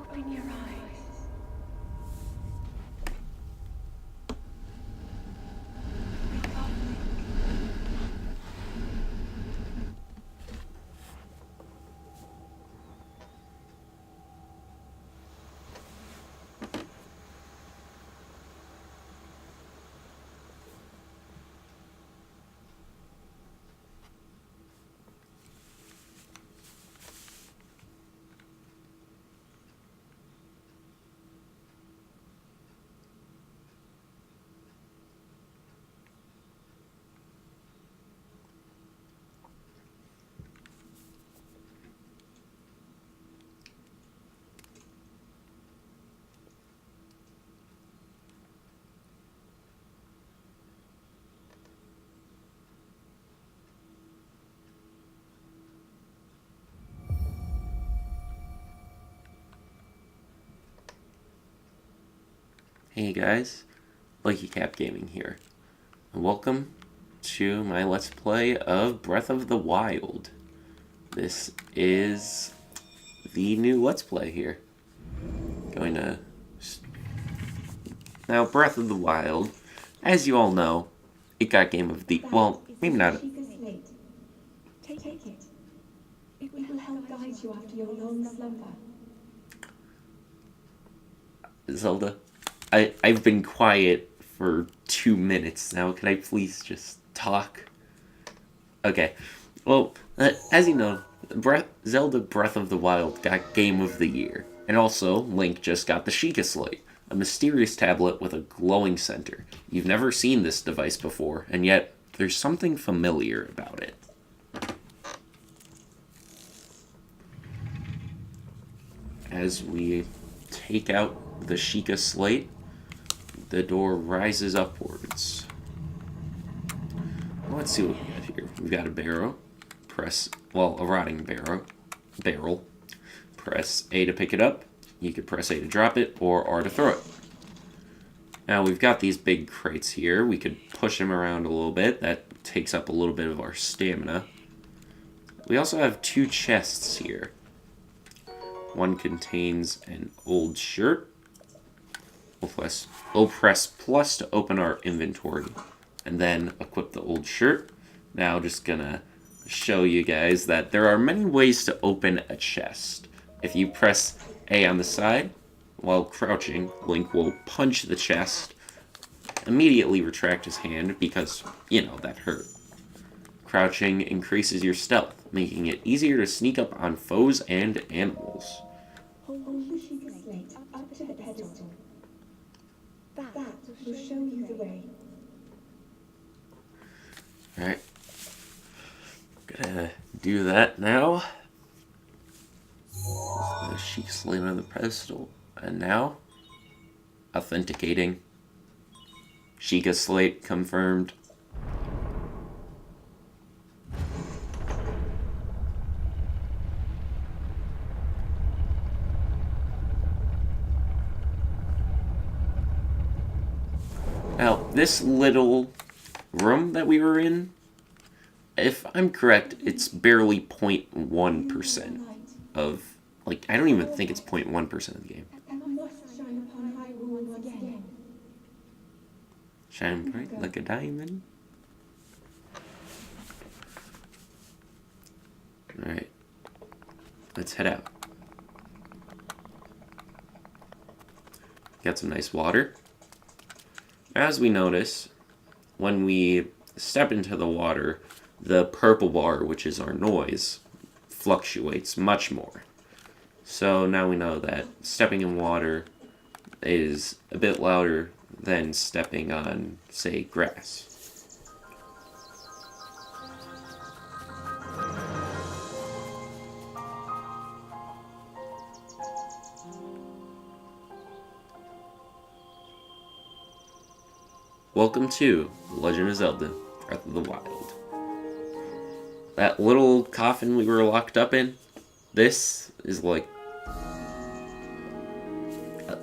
Open your eyes. We got Hey guys, Lucky Cap Gaming here, and welcome to my Let's Play of Breath of the Wild. This is the new Let's Play here. Now, Breath of the Wild, as you all know, it got Game of the... well, maybe not... take it. It will help guide you after your long slumber. Zelda, I've been quiet for 2 minutes now. Can I please just talk? Okay. Well, as you know, Zelda Breath of the Wild got Game of the Year. And also, Link just got the Sheikah Slate, a mysterious tablet with a glowing center. You've never seen this device before, and yet there's something familiar about it. As we take out the Sheikah Slate, the door rises upwards. Let's see what we got here. We've got a barrow. A rotting barrel. Press A to pick it up. You could press A to drop it, or R to throw it. Now we've got these big crates here. We could push them around a little bit. That takes up a little bit of our stamina. We also have 2 chests here. One contains an old shirt. We'll press plus to open our inventory, and then equip the old shirt. Now just gonna show you guys that there are many ways to open a chest. If you press A on the side, while crouching, Link will punch the chest, immediately retract his hand because, that hurt. Crouching increases your stealth, making it easier to sneak up on foes and animals. Hold the Sheikah Slate up to the pedestal. That will show you the way. Alright. Gonna do that now. The Sheikah Slate on the pedestal. And now, authenticating. Sheikah Slate confirmed. Now, this little room that we were in, if I'm correct, it's barely 0.1% of, I don't even think it's 0.1% of the game. Must shine upon Hyrule once again. Shine bright like a diamond. Alright. Let's head out. Got some nice water. As we notice, when we step into the water, the purple bar, which is our noise, fluctuates much more. So now we know that stepping in water is a bit louder than stepping on, say, grass. Welcome to Legend of Zelda Breath of the Wild. That little coffin we were locked up in, this is like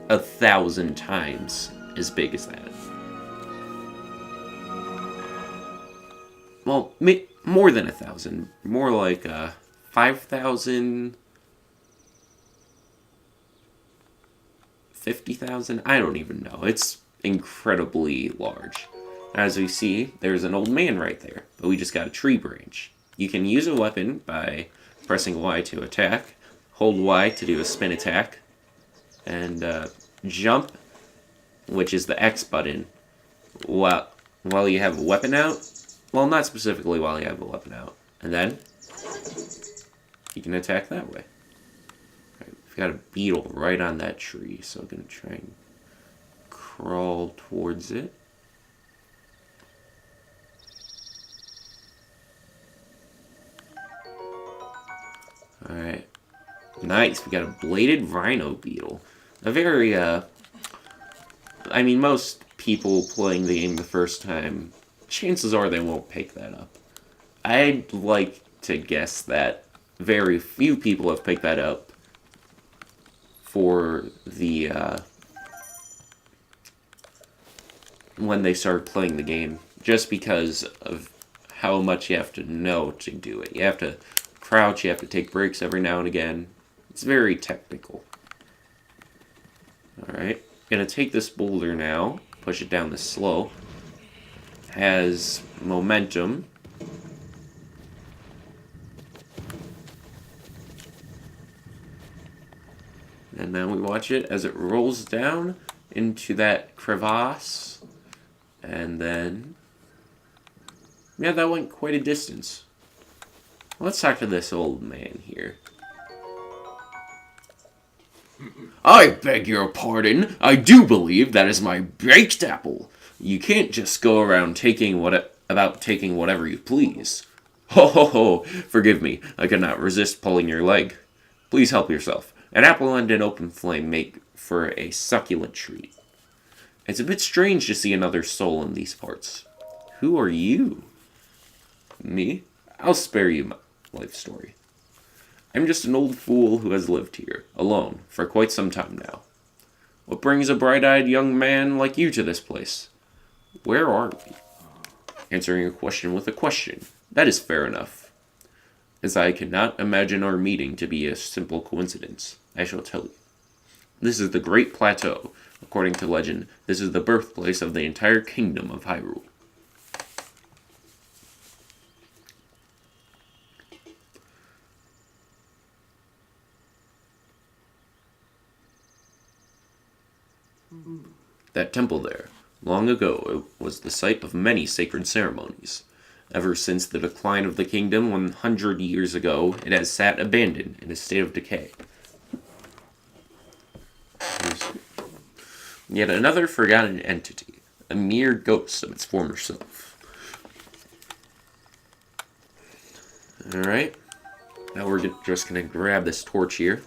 1,000 times as big as that. Well, more than 1,000. More like 5,000 50,000? I don't even know. It's incredibly large. As we see, there's an old man right there, but we just got a tree branch. You can use a weapon by pressing Y to attack, hold Y to do a spin attack, and jump, which is the X button, while you have a weapon out. Well, not specifically while you have a weapon out. And then you can attack that way. Right, we've got a beetle right on that tree, so I'm going to try and crawl towards it. Alright. Nice, we got a bladed rhino beetle. A very, I mean, most people playing the game the first time, chances are they won't pick that up. I'd like to guess that very few people have picked that up for the, when they start playing the game, just because of how much you have to know to do it. You have to crouch, you have to take breaks every now and again. It's very technical. Alright, gonna take this boulder now, push it down the slope. Has momentum. And then we watch it as it rolls down into that crevasse. And then, yeah, that went quite a distance. Let's talk to this old man here. I beg your pardon. I do believe that is my baked apple. You can't just go around taking whatever you please. Ho ho ho! Forgive me. I could not resist pulling your leg. Please help yourself. An apple and an open flame make for a succulent treat. It's a bit strange to see another soul in these parts. Who are you? Me? I'll spare you my life story. I'm just an old fool who has lived here, alone, for quite some time now. What brings a bright-eyed young man like you to this place? Where are we? Answering a question with a question. That is fair enough. As I cannot imagine our meeting to be a simple coincidence, I shall tell you. This is the Great Plateau. According to legend, this is the birthplace of the entire kingdom of Hyrule. That temple there, long ago, it was the site of many sacred ceremonies. Ever since the decline of the kingdom 100 years ago, it has sat abandoned in a state of decay. There's yet another forgotten entity, a mere ghost of its former self. Alright, now we're just going to grab this torch here.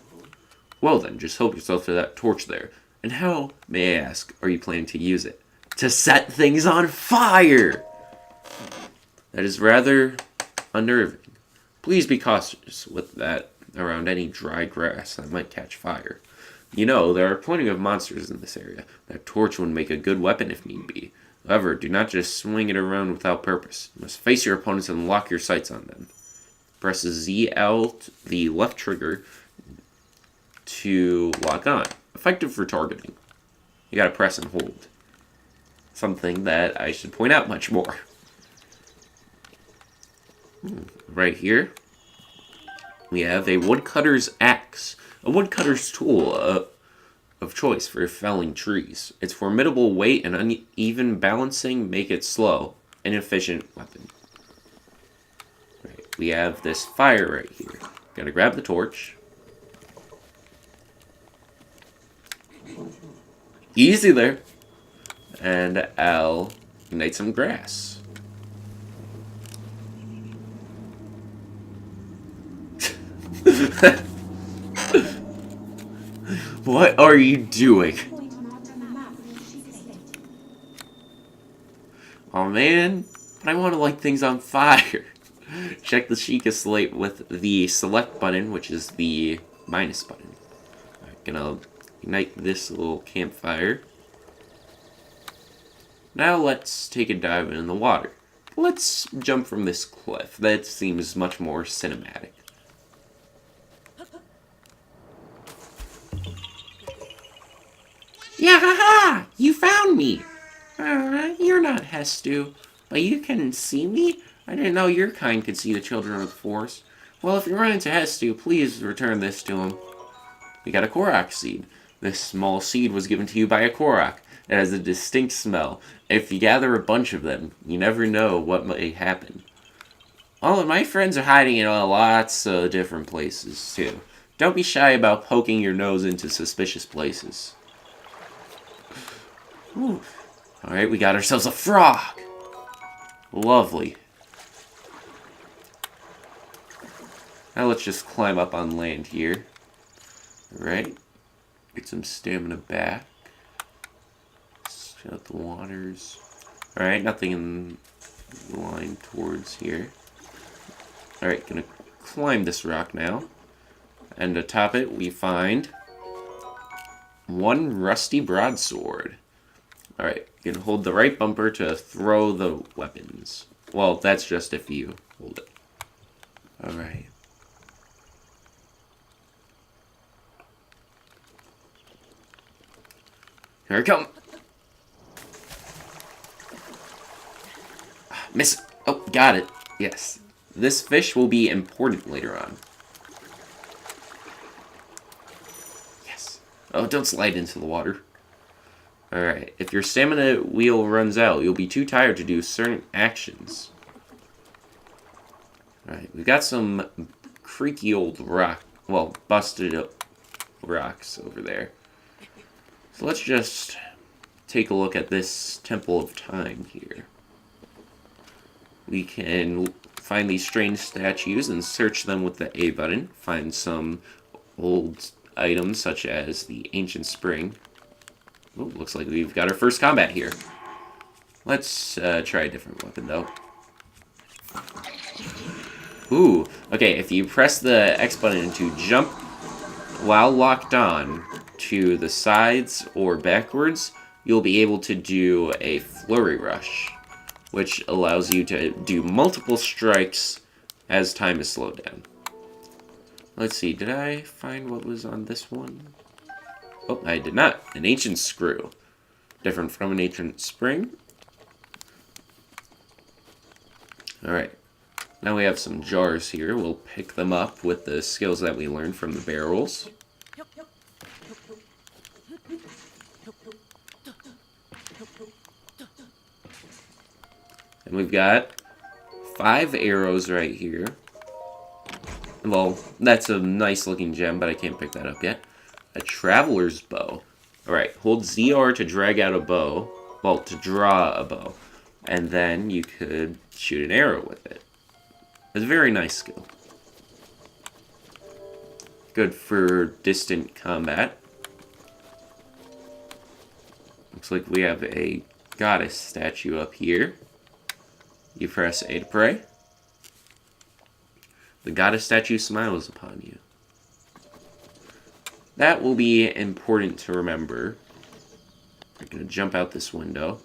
Well then, just help yourself to that torch there. And how, may I ask, are you planning to use it? To set things on fire! That is rather unnerving. Please be cautious with that around any dry grass that might catch fire. You know, there are plenty of monsters in this area. That torch would make a good weapon if need be. However, do not just swing it around without purpose. You must face your opponents and lock your sights on them. Press ZL, the left trigger, to lock on. Effective for targeting. You gotta press and hold. Something that I should point out much more. Right here, we have a woodcutter's axe. A woodcutter's tool of choice for felling trees. Its formidable weight and uneven balancing make it slow and efficient weapon. Right, we have this fire right here. Gotta grab the torch. Easy there. And I'll ignite some grass. What are you doing? Oh man, but I want to light things on fire. Check the Sheikah slate with the select button, which is the minus button. I'm gonna ignite this little campfire. Now let's take a dive in the water. Let's jump from this cliff. That seems much more cinematic. Yeah, haha! You found me! You're not Hestu, but you can see me? I didn't know your kind could see the children of the forest. Well, if you run into Hestu, please return this to him. We got a Korok seed. This small seed was given to you by a Korok. It has a distinct smell. If you gather a bunch of them, you never know what may happen. All of my friends are hiding in lots of different places, too. Don't be shy about poking your nose into suspicious places. Alright, we got ourselves a frog! Lovely. Now let's just climb up on land here. Alright. Get some stamina back. Shut the waters. Alright, nothing in the line towards here. Alright, gonna climb this rock now. And atop it, we find one rusty broadsword. Alright, you can hold the right bumper to throw the weapons. Well, that's just if you hold it. Alright. Here I come. Miss. Oh, got it. Yes. This fish will be important later on. Yes. Oh, don't slide into the water. Alright. If your stamina wheel runs out, you'll be too tired to do certain actions. Alright. We've got some creaky old rock. Well, busted up rocks over there. So let's just take a look at this Temple of Time here. We can find these strange statues and search them with the A button. Find some old items such as the Ancient Spring. Oh, looks like we've got our first combat here. Let's try a different weapon though. Ooh, okay, if you press the X button to jump while locked on to the sides or backwards, you'll be able to do a flurry rush, which allows you to do multiple strikes as time is slowed down. Let's see, did I find what was on this one? Oh, I did not. An ancient screw. Different from an ancient spring. Alright. Now we have some jars here. We'll pick them up with the skills that we learned from the barrels. And we've got 5 arrows right here. Well, that's a nice looking gem, but I can't pick that up yet. A traveler's bow. Alright, hold ZR to drag out a bow. Well, to draw a bow. And then you could shoot an arrow with it. It's a very nice skill. Good for distant combat. Looks like we have a goddess statue up here. You press A to pray. The goddess statue smiles upon you. That will be important to remember. I'm going to jump out this window.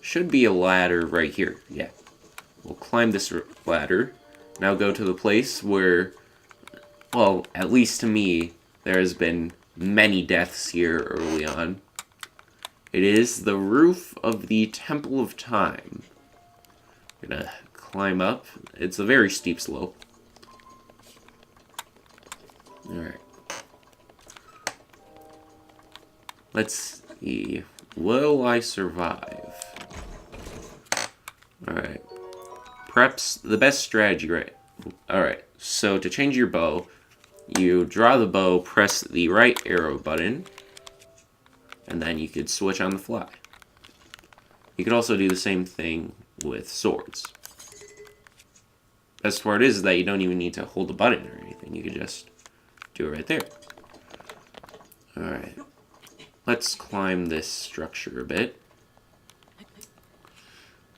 Should be a ladder right here. Yeah. We'll climb this ladder. Now go to the place where, well, at least to me, there has been many deaths here early on. It is the roof of the Temple of Time. I'm gonna climb up. It's a very steep slope. Alright. Let's see. Will I survive? Alright. Perhaps the best strategy, right? Alright. So to change your bow, you draw the bow, press the right arrow button, and then you could switch on the fly. You could also do the same thing with swords. Best part is that you don't even need to hold a button or anything. You could just do it right there. Alright. Let's climb this structure a bit.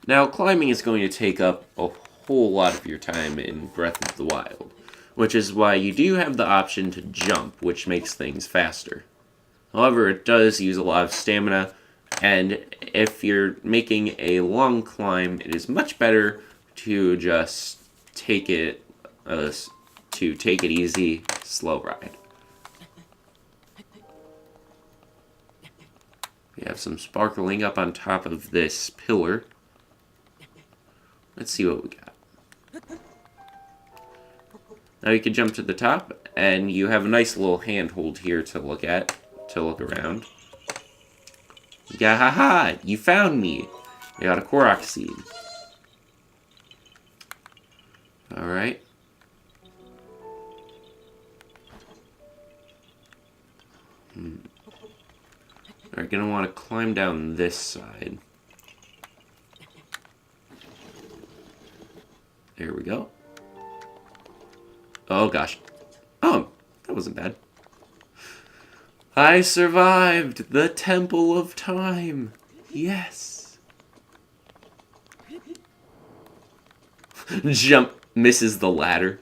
Now, climbing is going to take up a whole lot of your time in Breath of the Wild, which is why you do have the option to jump, which makes things faster. However, it does use a lot of stamina, and if you're making a long climb, it is much better to just take it easy, slow ride. We have some sparkling up on top of this pillar. Let's see what we got. Now you can jump to the top, and you have a nice little handhold here to look at, to look around. Yahaha! You found me! I got a Korok seed. Alright. Alright, gonna want to climb down this side. There we go. Oh gosh. Oh, that wasn't bad. I survived the Temple of Time. Yes. Jump, misses the ladder.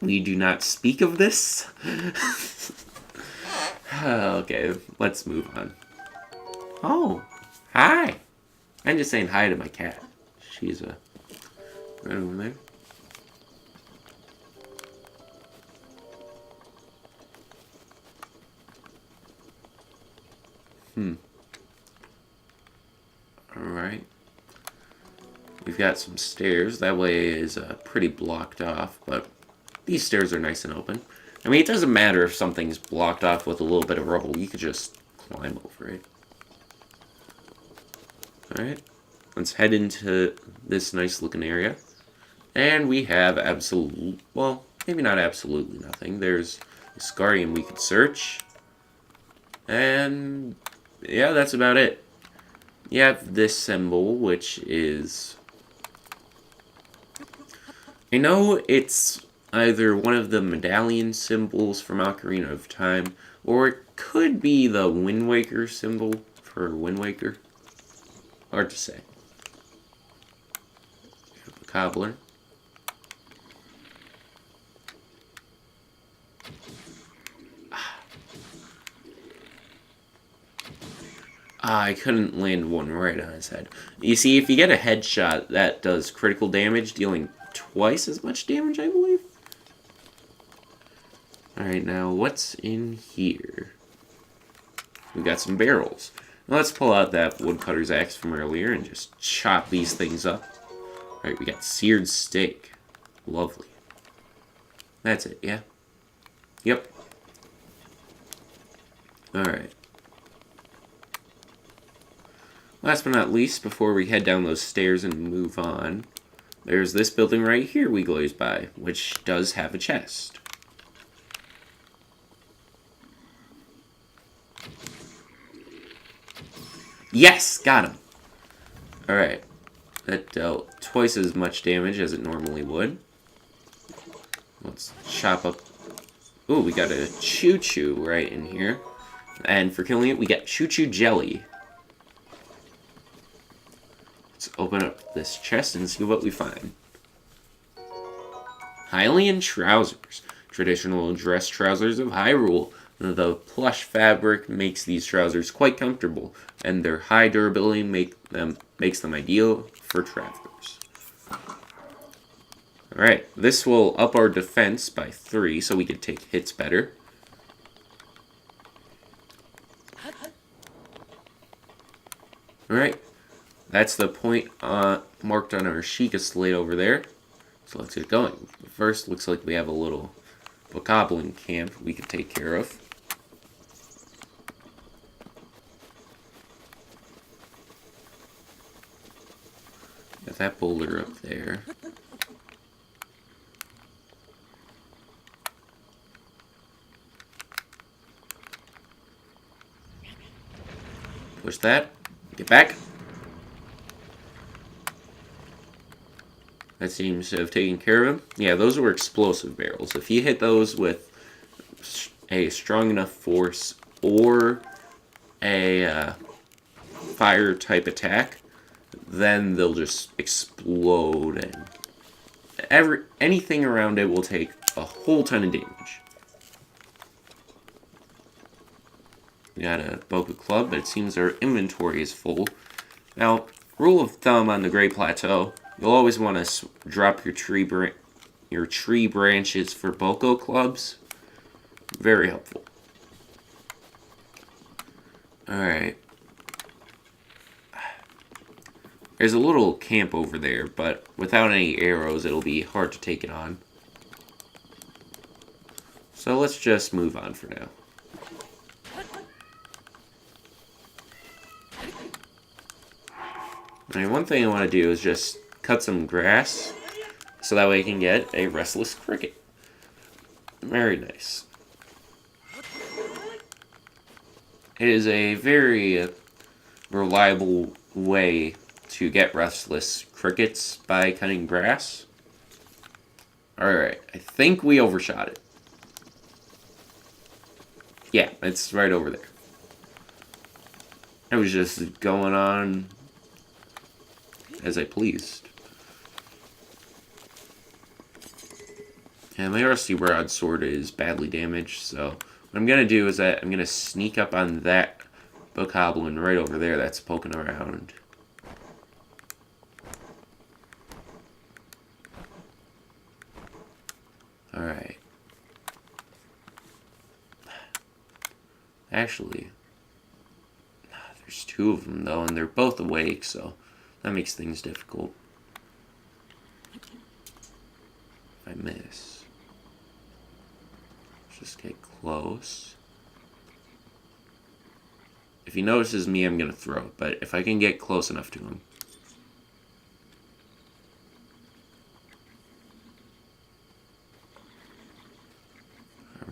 We do not speak of this. Okay, let's move on. Oh, hi. I'm just saying hi to my cat. She's right over there. Alright. We've got some stairs. That way is pretty blocked off, but these stairs are nice and open. I mean, it doesn't matter if something's blocked off with a little bit of rubble. You could just climb over it. Alright. Let's head into this nice looking area. And we have well, maybe not absolutely nothing. There's a Scarium we could search. And yeah, that's about it. You have this symbol, which is... I know it's either one of the medallion symbols from Ocarina of Time, or it could be the Wind Waker symbol for Wind Waker. Hard to say. A cobbler. I couldn't land one right on his head. You see, if you get a headshot, that does critical damage, dealing twice as much damage, I believe. Alright, now what's in here? We got some barrels. Now let's pull out that woodcutter's axe from earlier and just chop these things up. Alright, we got seared steak. Lovely. That's it, yeah? Yep. Alright. Last but not least, before we head down those stairs and move on, there's this building right here we glazed by, which does have a chest. Yes! Got him! Alright. That dealt twice as much damage as it normally would. Let's chop up... Ooh, we got a choo-choo right in here. And for killing it, we got choo-choo jelly. Let's open up this chest and see what we find. Hylian trousers. Traditional dress trousers of Hyrule. The plush fabric makes these trousers quite comfortable, and their high durability makes them ideal for travelers. Alright, this will up our defense by 3, so we can take hits better. Alright, that's the point marked on our Sheikah slate over there. So let's get going. First, looks like we have a little bokoblin camp we can take care of. Got that boulder up there. Push that. Get back. That seems to have taken care of him. Yeah, those were explosive barrels. If you hit those with a strong enough force or a fire type attack, then they'll just explode, and anything around it will take a whole ton of damage. We got a Boku Club, but it seems our inventory is full. Now, rule of thumb on the Great Plateau, you'll always want to drop your tree branches for Boko Clubs. Very helpful. Alright. There's a little camp over there, but without any arrows, it'll be hard to take it on. So let's just move on for now. Alright, one thing I want to do is just cut some grass, so that way I can get a restless cricket. Very nice. It is a very reliable way to get restless crickets by cutting grass. Alright, I think we overshot it. Yeah, it's right over there. I was just going on as I pleased. And my rusty broadsword is badly damaged, so what I'm going to do is that I'm going to sneak up on that bokoblin right over there that's poking around. Alright. Actually, there's two of them though, and they're both awake, so that makes things difficult. If I miss, let's just get close. If he notices me, I'm gonna throw it, but if I can get close enough to him.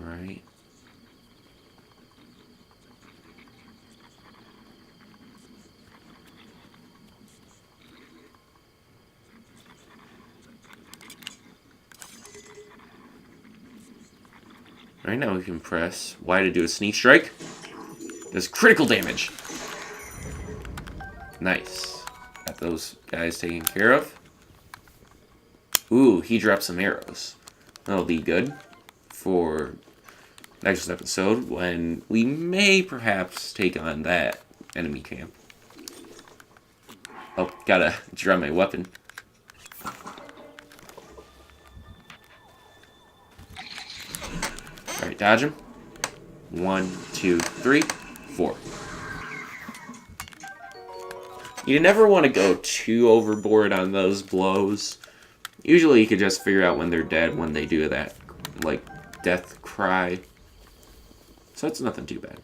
Alright. Right now we can press Y to do a sneak strike. Does critical damage. Nice. Got those guys taken care of. Ooh, he dropped some arrows. That'll be good for next episode when we may perhaps take on that enemy camp. Oh, gotta draw my weapon. Alright, dodge him. 1, 2, 3, 4. You never want to go too overboard on those blows. Usually you could just figure out when they're dead when they do that, like, death cry. So it's nothing too bad.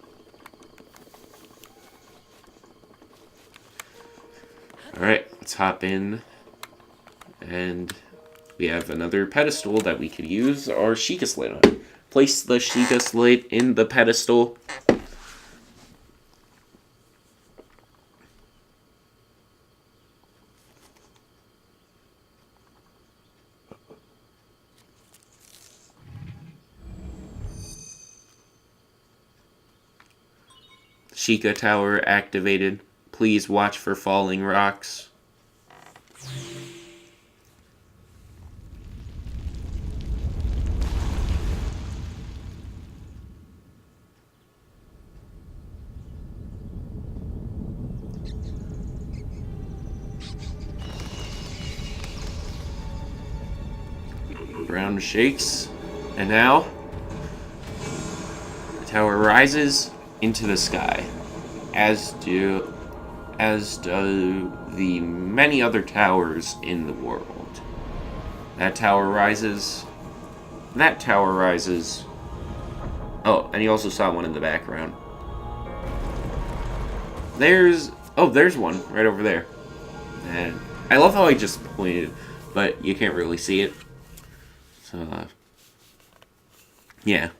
Alright, let's hop in. And we have another pedestal that we could use our Sheikah Slate on. Place the Sheikah Slate in the pedestal. Sheikah Tower activated. Please watch for falling rocks. Ground shakes, and now the tower rises into the sky, as do the many other towers in the world. That tower rises. That tower rises. Oh, and you also saw one in the background. There's one right over there. And I love how I just pointed, but you can't really see it. So, yeah.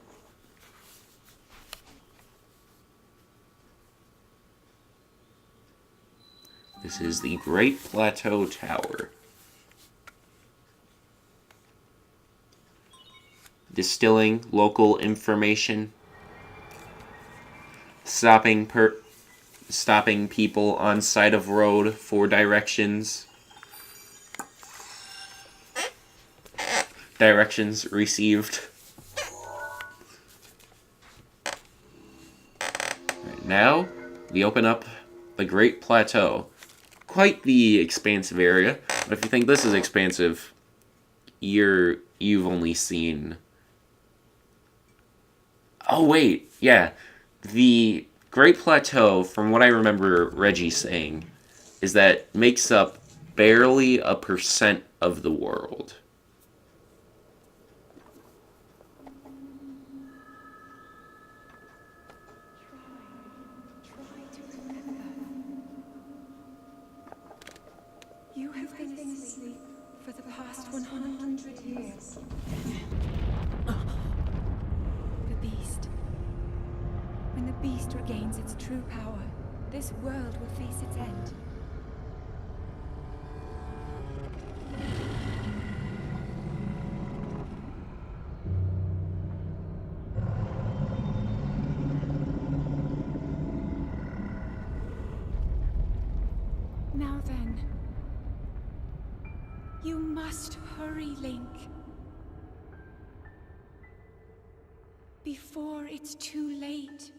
This is the Great Plateau Tower. Distilling local information. Stopping people on side of road for directions. Directions received. Right, now, we open up the Great Plateau. Quite the expansive area, but if you think this is expansive, you've only seen Oh, wait. Yeah. The Great Plateau, from what I remember Reggie saying, is that makes up barely a percent of the world. Try to remember. You have been asleep for the past 100 years. The beast. When the beast regains its true power, this world will face its end. Now then, you must hurry, Link. Before it's too late.